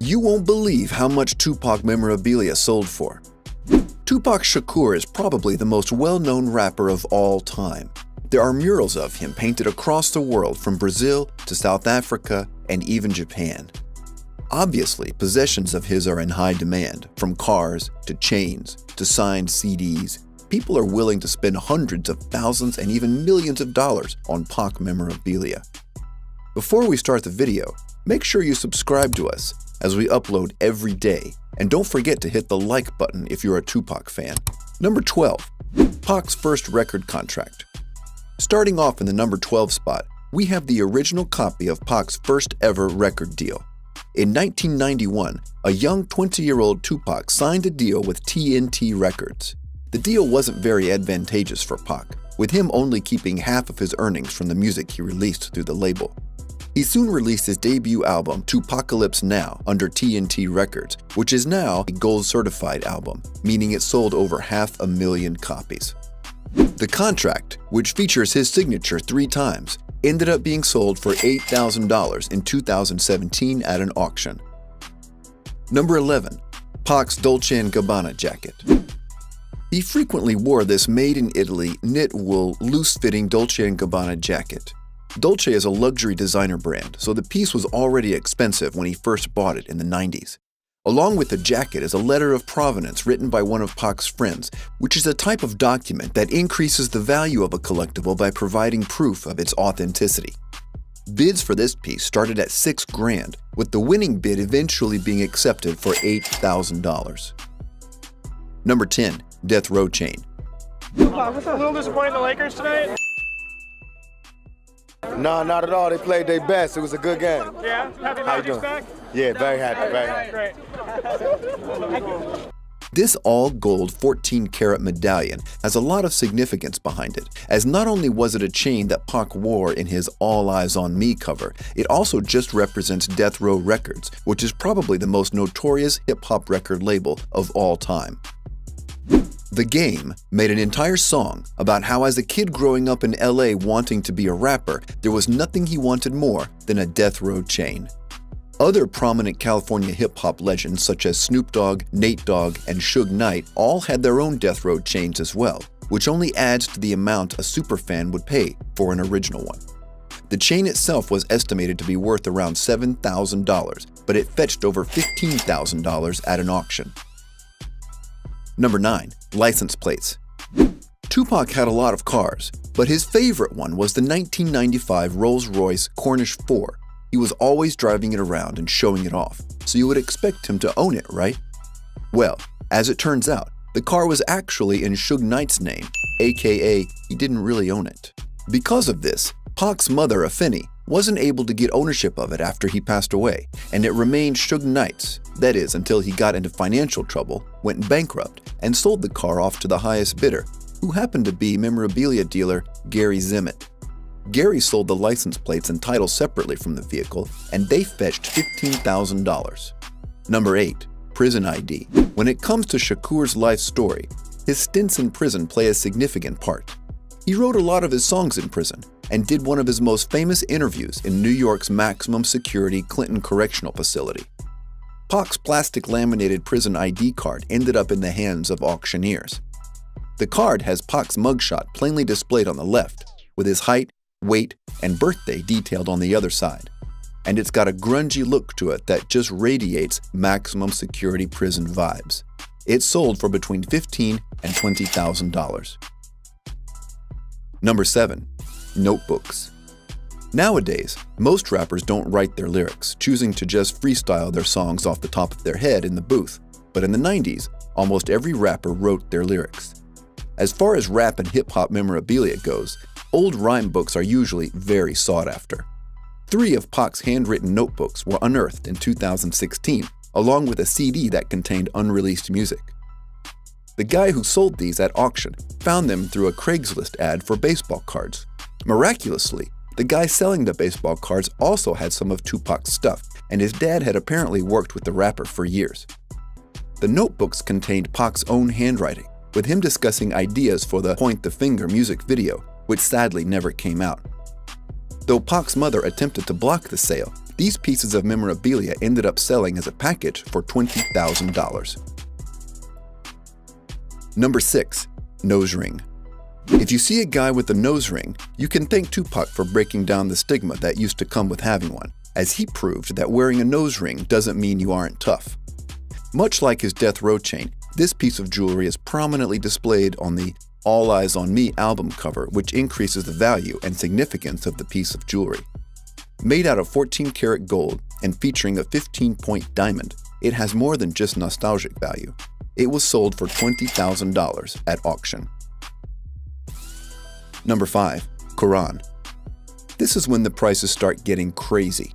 You won't believe how much Tupac memorabilia sold for. Tupac Shakur is probably the most well-known rapper of all time. There are murals of him painted across the world, from Brazil to South Africa and even Japan. Obviously, possessions of his are in high demand, from cars to chains to signed CDs. People are willing to spend hundreds of thousands and even millions of dollars on Pac memorabilia. Before we start the video, make sure you subscribe to us as we upload every day, and don't forget to hit the like button if you're a Tupac fan. Number 12. Pac's first record contract. Starting off in the number 12 spot, we have the original copy of Pac's first ever record deal. In 1991, a young 20-year-old Tupac signed a deal with TNT Records. The deal wasn't very advantageous for Pac, with him only keeping half of his earnings from the music he released through the label. He soon released his debut album, Tupacalypse Now, under TNT Records, which is now a gold-certified album, meaning it sold over 500,000 copies. The contract, which features his signature 3 times, ended up being sold for $8,000 in 2017 at an auction. Number 11. Pac's Dolce & Gabbana jacket. He frequently wore this made-in-Italy, knit-wool, loose-fitting Dolce & Gabbana jacket. Dolce is a luxury designer brand, so the piece was already expensive when he first bought it in the 90s. Along with the jacket is a letter of provenance written by one of Pac's friends, which is a type of document that increases the value of a collectible by providing proof of its authenticity. Bids for this piece started at $6,000, with the winning bid eventually being accepted for $8,000. Number 10. Death Row chain. Was a little disappointed in the Lakers tonight? No, not at all. They played their best. It was a good game. Yeah? Happy How you Magic's doing? back? Yeah, very happy, very happy. Great. This all-gold 14-karat medallion has a lot of significance behind it, as not only was it a chain that Pac wore in his All Eyes on Me cover, it also just represents Death Row Records, which is probably the most notorious hip-hop record label of all time. The Game made an entire song about how, as a kid growing up in LA wanting to be a rapper, there was nothing he wanted more than a Death Row chain. Other prominent California hip-hop legends such as Snoop Dogg, Nate Dogg, and Suge Knight all had their own Death Row chains as well, which only adds to the amount a superfan would pay for an original one. The chain itself was estimated to be worth around $7,000, but it fetched over $15,000 at an auction. Number 9. License plates. Tupac had a lot of cars, but his favorite one was the 1995 Rolls-Royce Corniche 4. He was always driving it around and showing it off, so you would expect him to own it, right? Well, as it turns out, the car was actually in Suge Knight's name, aka he didn't really own it. Because of this, Pac's mother, Afeni, wasn't able to get ownership of it after he passed away, and it remained Suge Knight's, that is, until he got into financial trouble, went bankrupt, and sold the car off to the highest bidder, who happened to be memorabilia dealer Gary Zimmett. Gary sold the license plates and title separately from the vehicle, and they fetched $15,000. Number 8. Prison ID. When it comes to Shakur's life story, his stints in prison play a significant part. He wrote a lot of his songs in prison, and did one of his most famous interviews in New York's maximum security Clinton Correctional Facility. Pac's plastic laminated prison ID card ended up in the hands of auctioneers. The card has Pac's mugshot plainly displayed on the left, with his height, weight, and birthday detailed on the other side. And it's got a grungy look to it that just radiates maximum security prison vibes. It sold for between $15,000 and $20,000. Number 7. Notebooks. Nowadays, most rappers don't write their lyrics, choosing to just freestyle their songs off the top of their head in the booth. But in the 90s, almost every rapper wrote their lyrics. As far as rap and hip-hop memorabilia goes, old rhyme books are usually very sought after. 3 of Pac's handwritten notebooks were unearthed in 2016, along with a CD that contained unreleased music. The guy who sold these at auction found them through a Craigslist ad for baseball cards. Miraculously, the guy selling the baseball cards also had some of Tupac's stuff, and his dad had apparently worked with the rapper for years. The notebooks contained Pac's own handwriting, with him discussing ideas for the Point the Finger music video, which sadly never came out. Though Pac's mother attempted to block the sale, These pieces of memorabilia ended up selling as a package for $20,000. Number 6. Nose ring. If you see a guy with a nose ring, you can thank Tupac for breaking down the stigma that used to come with having one, as he proved that wearing a nose ring doesn't mean you aren't tough. Much like his death row chain, this piece of jewelry is prominently displayed on the All Eyez on Me album cover, which increases the value and significance of the piece of jewelry. Made out of 14-karat gold and featuring a 15-point diamond, it has more than just nostalgic value. It was sold for $20,000 at auction. Number 5. Quran. This is when the prices start getting crazy.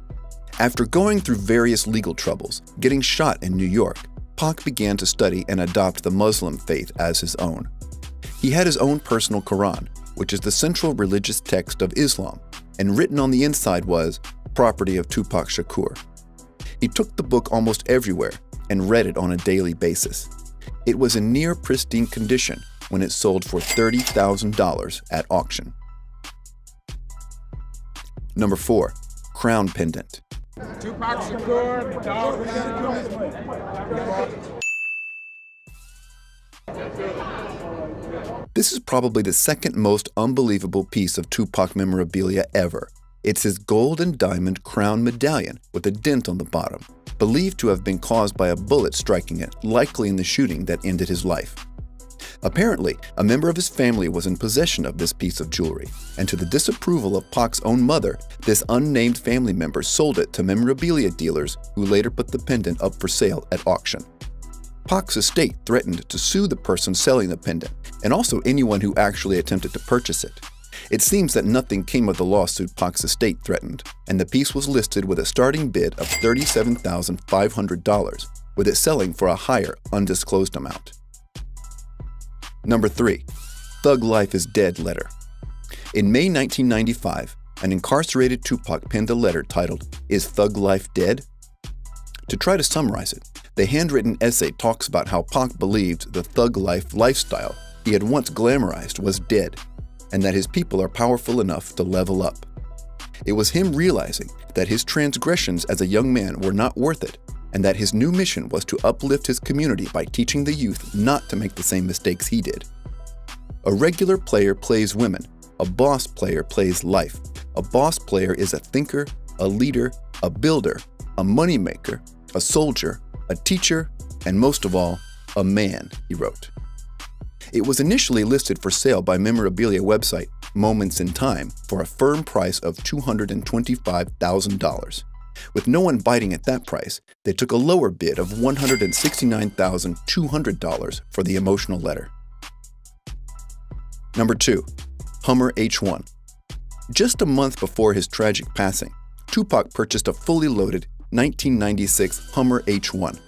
After going through various legal troubles, getting shot in New York, Pac began to study and adopt the Muslim faith as his own. He had his own personal Quran, which is the central religious text of Islam, and written on the inside was, "Property of Tupac Shakur." He took the book almost everywhere and read it on a daily basis. It was in near pristine condition when it sold for $30,000 at auction. Number 4. Crown pendant. Tupac Shakur, This is probably the second most unbelievable piece of Tupac memorabilia ever. It's his gold and diamond crown medallion with a dent on the bottom, believed to have been caused by a bullet striking it, likely in the shooting that ended his life. Apparently, a member of his family was in possession of this piece of jewelry, and to the disapproval of Pac's own mother, this unnamed family member sold it to memorabilia dealers who later put the pendant up for sale at auction. Pac's estate threatened to sue the person selling the pendant, and also anyone who actually attempted to purchase it. It seems that nothing came of the lawsuit Pac's estate threatened, and the piece was listed with a starting bid of $37,500, with it selling for a higher, undisclosed amount. Number 3. Thug Life is Dead letter. In May 1995, an incarcerated Tupac penned a letter titled, "Is Thug Life Dead?" To try to summarize it, the handwritten essay talks about how Pac believed the thug life lifestyle he had once glamorized was dead, and that his people are powerful enough to level up. It was him realizing that his transgressions as a young man were not worth it, and that his new mission was to uplift his community by teaching the youth not to make the same mistakes he did. A regular player plays women. A boss player plays life. A boss player is a thinker, a leader, a builder, a moneymaker, a soldier, a teacher, and most of all, a man, he wrote. It was initially listed for sale by memorabilia website Moments in Time for a firm price of $225,000. With no one biting at that price, they took a lower bid of $169,200 for the emotional letter. Number 2. Hummer H1. Just a month before his tragic passing, Tupac purchased a fully loaded 1996 Hummer H1.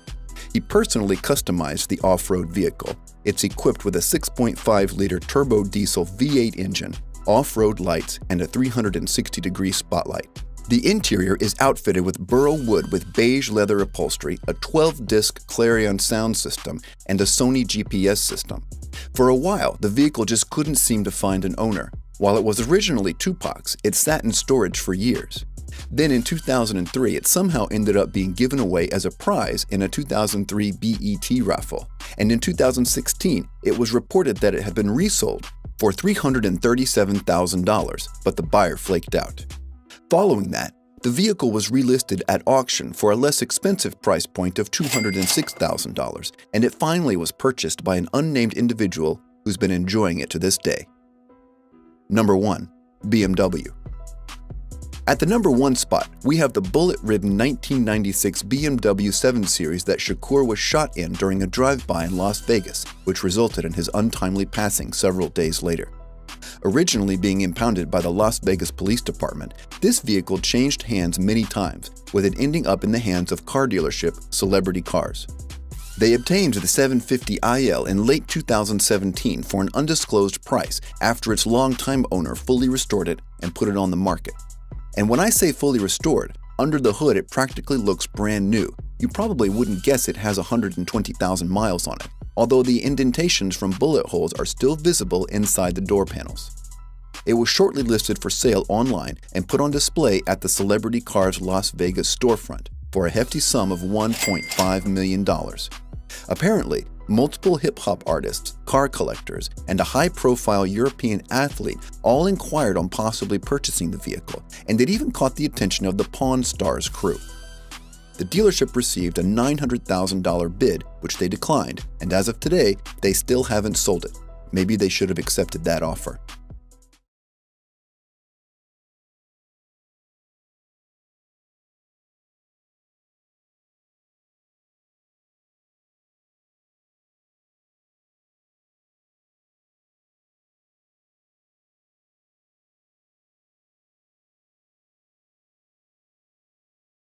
He personally customized the off-road vehicle. It's equipped with a 6.5-liter turbo diesel V8 engine, off-road lights, and a 360-degree spotlight. The interior is outfitted with burl wood with beige leather upholstery, a 12-disc Clarion sound system, and a Sony GPS system. For a while, the vehicle just couldn't seem to find an owner. While it was originally Tupac's, it sat in storage for years. Then in 2003, it somehow ended up being given away as a prize in a 2003 BET raffle. And in 2016, it was reported that it had been resold for $337,000, but the buyer flaked out. Following that, the vehicle was relisted at auction for a less expensive price point of $206,000, and it finally was purchased by an unnamed individual who's been enjoying it to this day. Number 1. BMW. At the number 1 spot, we have the bullet-ridden 1996 BMW 7 Series that Shakur was shot in during a drive-by in Las Vegas, which resulted in his untimely passing several days later. Originally being impounded by the Las Vegas Police Department, this vehicle changed hands many times, with it ending up in the hands of car dealership Celebrity Cars. They obtained the 750 IL in late 2017 for an undisclosed price after its longtime owner fully restored it and put it on the market. And when I say fully restored, under the hood it practically looks brand new. You probably wouldn't guess it has 120,000 miles on it, although the indentations from bullet holes are still visible inside the door panels. It was shortly listed for sale online and put on display at the Celebrity Cars Las Vegas storefront for a hefty sum of $1.5 million. Apparently, multiple hip-hop artists, car collectors, and a high-profile European athlete all inquired on possibly purchasing the vehicle, and it even caught the attention of the Pawn Stars crew. The dealership received a $900,000 bid, which they declined, and as of today, they still haven't sold it. Maybe they should have accepted that offer.